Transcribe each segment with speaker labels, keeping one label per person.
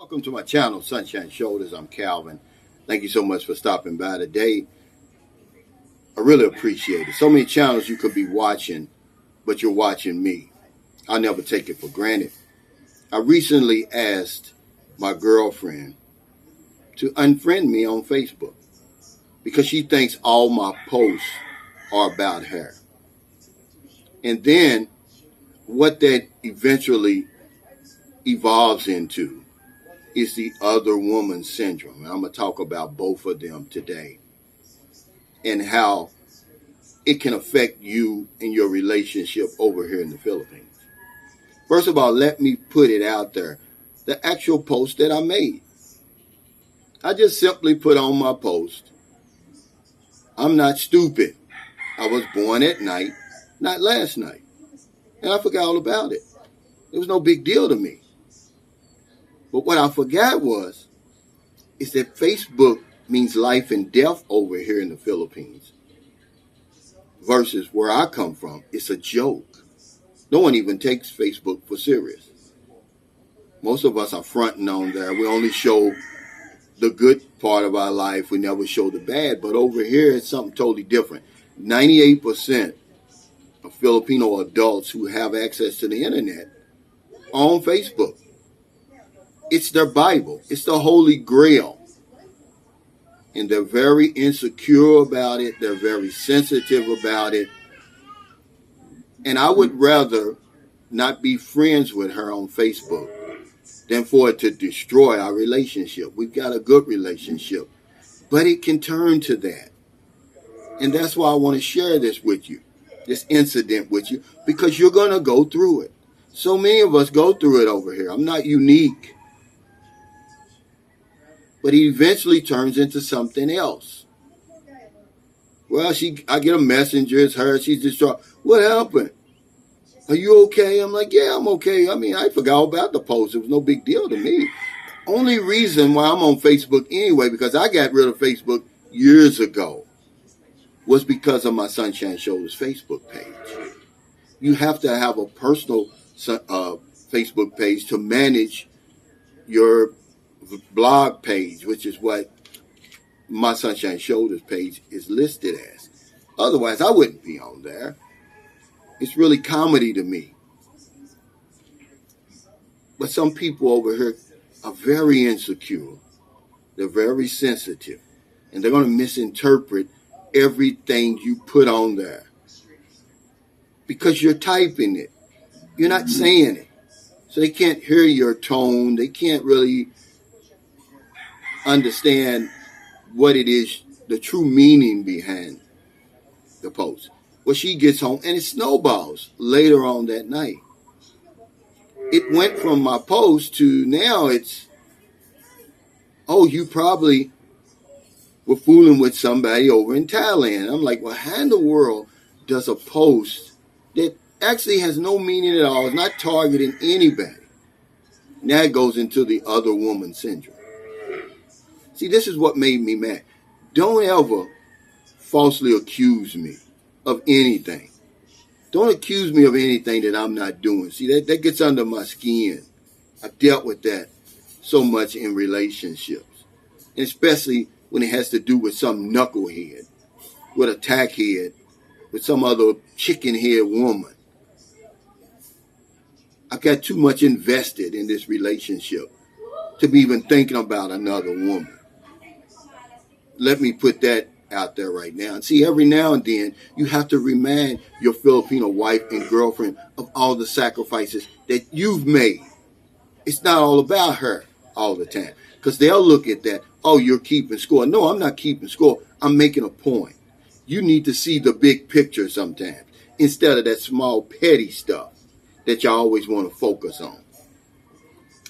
Speaker 1: Welcome to my channel, Sunshine Shoulders. I'm Calvin. Thank you so much for stopping by today. I really appreciate it. So many channels you could be watching, but you're watching me. I'll never take it for granted. I recently asked my girlfriend to unfriend me on Facebook because she thinks all my posts are about her. And then what that eventually evolves into is the other woman syndrome. And I'm going to talk about both of them today and how it can affect you and your relationship over here in the Philippines. First of all, let me put it out there. The actual post that I made. I just simply put on my post, I'm not stupid. I was born at night, not last night. And I forgot all about it. It was no big deal to me. But what I forgot is that Facebook means life and death over here in the Philippines. Versus where I come from, it's a joke. No one even takes Facebook for serious. Most of us are fronting on there. We only show the good part of our life. We never show the bad. But over here, it's something totally different. 98% of Filipino adults who have access to the internet are on Facebook. It's their Bible. It's the Holy Grail. And they're very insecure about it. They're very sensitive about it. And I would rather not be friends with her on Facebook than for it to destroy our relationship. We've got a good relationship. But it can turn to that. And that's why I want to share this with you, this incident with you, because you're going to go through it. So many of us go through it over here. I'm not unique. But it eventually turns into something else. Well, I get a messenger, it's her, she's distraught. What happened? Are you okay? I'm like, yeah, I'm okay. I mean, I forgot about the post. It was no big deal to me. Only reason why I'm on Facebook anyway, because I got rid of Facebook years ago, was because of my Sunshine Shoulders Facebook page. You have to have a personal Facebook page to manage your blog page, which is what my Sunshine Shoulders page is listed as. Otherwise, I wouldn't be on there. It's really comedy to me. But some people over here are very insecure. They're very sensitive. And they're going to misinterpret everything you put on there. Because you're typing it. You're not saying it. So they can't hear your tone. They can't really understand what it is, the true meaning behind the post. Well, she gets home and it snowballs later on that night. It went from my post to now it's, oh, you probably were fooling with somebody over in Thailand. I'm like, well, how in the world does a post that actually has no meaning at all, is not targeting anybody, now it goes into the other woman syndrome. See, this is what made me mad. Don't ever falsely accuse me of anything. Don't accuse me of anything that I'm not doing. See, that gets under my skin. I've dealt with that so much in relationships, and especially when it has to do with some knucklehead, with a tackhead, with some other chicken-head woman. I've got too much invested in this relationship to be even thinking about another woman. Let me put that out there right now. And see, every now and then, you have to remind your Filipino wife and girlfriend of all the sacrifices that you've made. It's not all about her all the time. Because they'll look at that, oh, you're keeping score. No, I'm not keeping score. I'm making a point. You need to see the big picture sometimes, instead of that small petty stuff that you always want to focus on.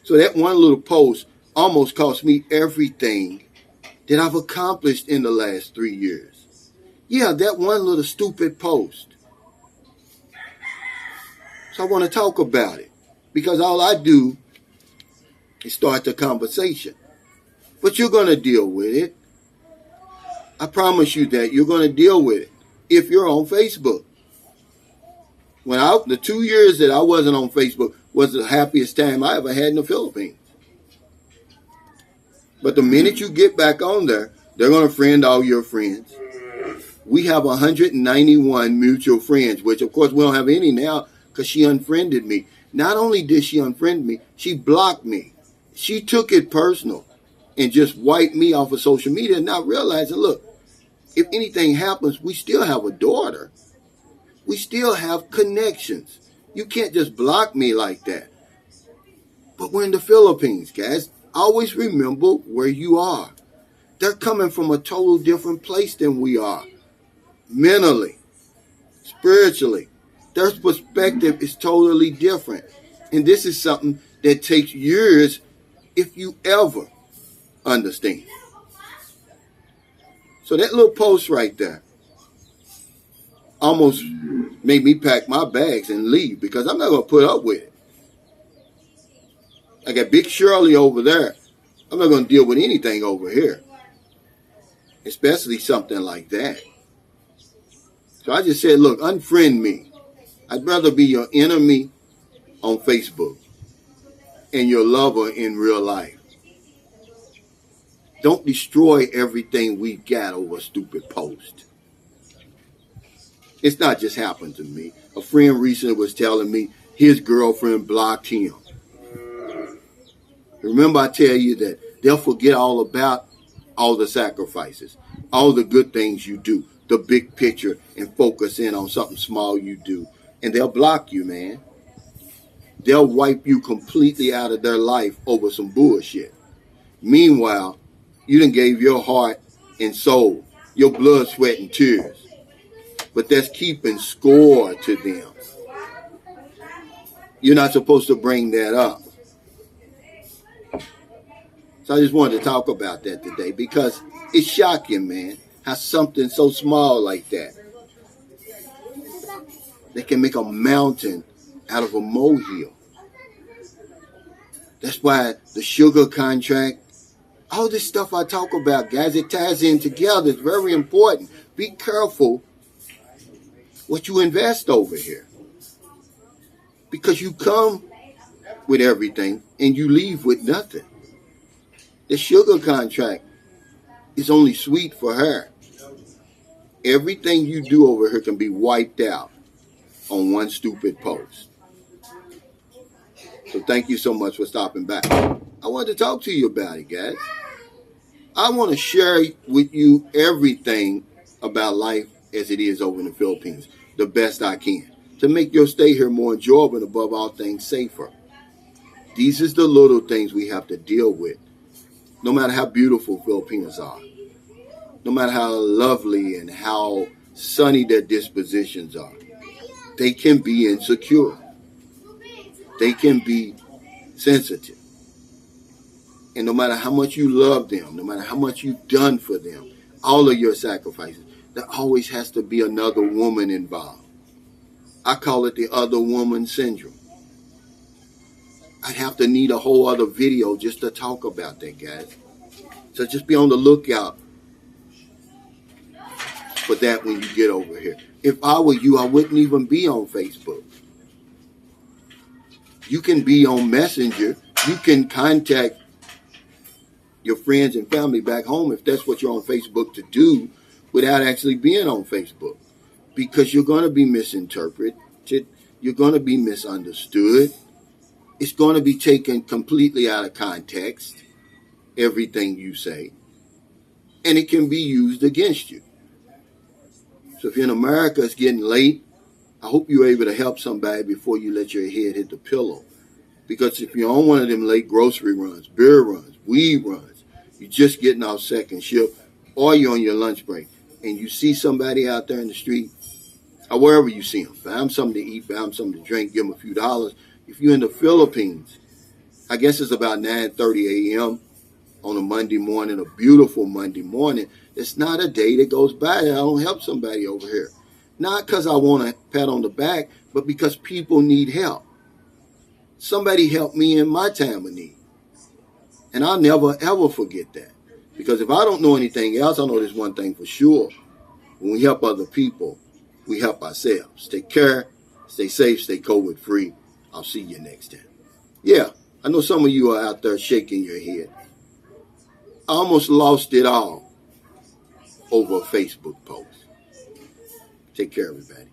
Speaker 1: So that one little post almost cost me everything that I've accomplished in the last 3 years. Yeah, that one little stupid post. So I want to talk about it, because all I do is start the conversation. But you're going to deal with it. I promise you that you're going to deal with it if you're on Facebook. The 2 years that I wasn't on Facebook was the happiest time I ever had in the Philippines. But the minute you get back on there, they're going to friend all your friends. We have 191 mutual friends, which of course we don't have any now because she unfriended me. Not only did she unfriend me, she blocked me. She took it personal and just wiped me off of social media, not realizing, look, if anything happens, we still have a daughter. We still have connections. You can't just block me like that. But we're in the Philippines, guys. Always remember where you are. They're coming from a total different place than we are. Mentally, spiritually. Their perspective is totally different. And this is something that takes years if you ever understand. So that little post right there almost made me pack my bags and leave because I'm not going to put up with it. I got Big Shirley over there. I'm not going to deal with anything over here, especially something like that. So I just said, look, unfriend me. I'd rather be your enemy on Facebook and your lover in real life. Don't destroy everything we got over a stupid post. It's not just happened to me. A friend recently was telling me his girlfriend blocked him. Remember I tell you that they'll forget all about all the sacrifices, all the good things you do, the big picture, and focus in on something small you do. And they'll block you, man. They'll wipe you completely out of their life over some bullshit. Meanwhile, you done gave your heart and soul, your blood, sweat, and tears. But that's keeping score to them. You're not supposed to bring that up. So I just wanted to talk about that today because it's shocking, man, how something so small like that, they can make a mountain out of a molehill. That's why the sugar contract, all this stuff I talk about, guys, it ties in together. It's very important. Be careful what you invest over here. Because you come with everything and you leave with nothing. The sugar contract is only sweet for her. Everything you do over here can be wiped out on one stupid post. So thank you so much for stopping by. I wanted to talk to you about it, guys. I want to share with you everything about life as it is over in the Philippines, the best I can, to make your stay here more enjoyable and above all things safer. These is the little things we have to deal with. No matter how beautiful Filipinos are, no matter how lovely and how sunny their dispositions are, they can be insecure. They can be sensitive. And no matter how much you love them, no matter how much you've done for them, all of your sacrifices, there always has to be another woman involved. I call it the other woman syndrome. I'd have to need a whole other video just to talk about that, guys. So just be on the lookout for that when you get over here. If I were you, I wouldn't even be on Facebook. You can be on Messenger. You can contact your friends and family back home if that's what you're on Facebook to do without actually being on Facebook. Because you're going to be misinterpreted. You're going to be misunderstood. It's going to be taken completely out of context, everything you say. And it can be used against you. So if you're in America, it's getting late. I hope you're able to help somebody before you let your head hit the pillow. Because if you're on one of them late grocery runs, beer runs, weed runs, you're just getting off second shift, or you're on your lunch break, and you see somebody out there in the street, or wherever you see them, buy them something to eat, buy them something to drink, give them a few dollars. If you're in the Philippines, I guess it's about 9:30 a.m. on a Monday morning, a beautiful Monday morning. It's not a day that goes by that I don't help somebody over here. Not because I want a pat on the back, but because people need help. Somebody helped me in my time of need. And I'll never, ever forget that. Because if I don't know anything else, I know there's one thing for sure. When we help other people, we help ourselves. Take care, stay safe, stay COVID free. I'll see you next time. Yeah, I know some of you are out there shaking your head. I almost lost it all over a Facebook post. Take care, everybody.